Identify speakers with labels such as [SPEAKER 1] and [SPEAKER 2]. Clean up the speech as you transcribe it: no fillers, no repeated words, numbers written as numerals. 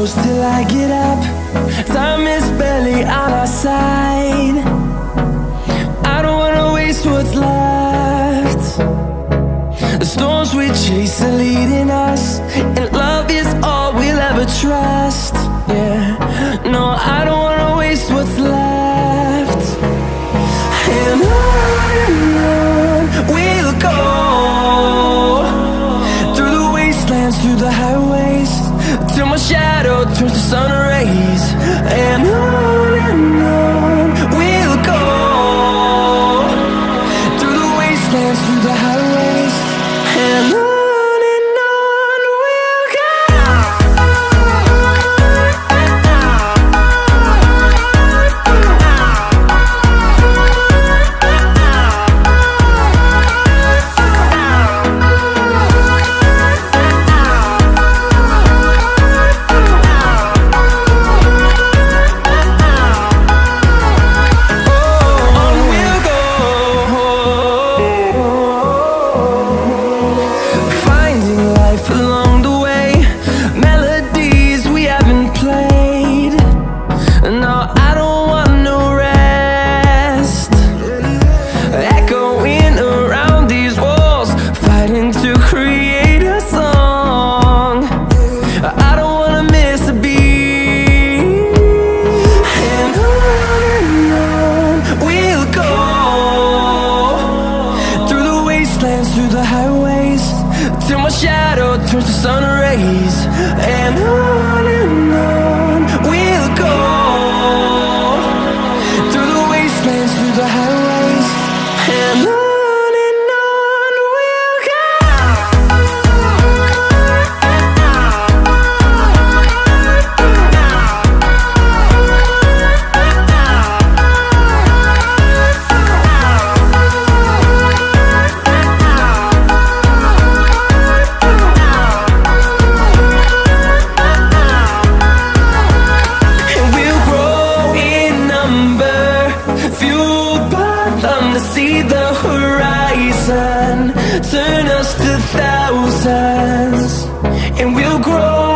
[SPEAKER 1] close till I get up. Time is barely on our side. I don't wanna waste what's left. The storms we chase are leading us, and love is all we'll ever trust. Yeah, no, I don't wanna waste what's left. And on we'll go, through the wastelands, through the highways, till my shadow turns to sun rays. And on we'll go, through the wastelands, through the highways, and on we'll go. Through the highways, till my shadow turns to sun rays. And on we'll go, through the wastelands, through the highways, and on we'll go. To see the horizon turn us to thousands, and we'll grow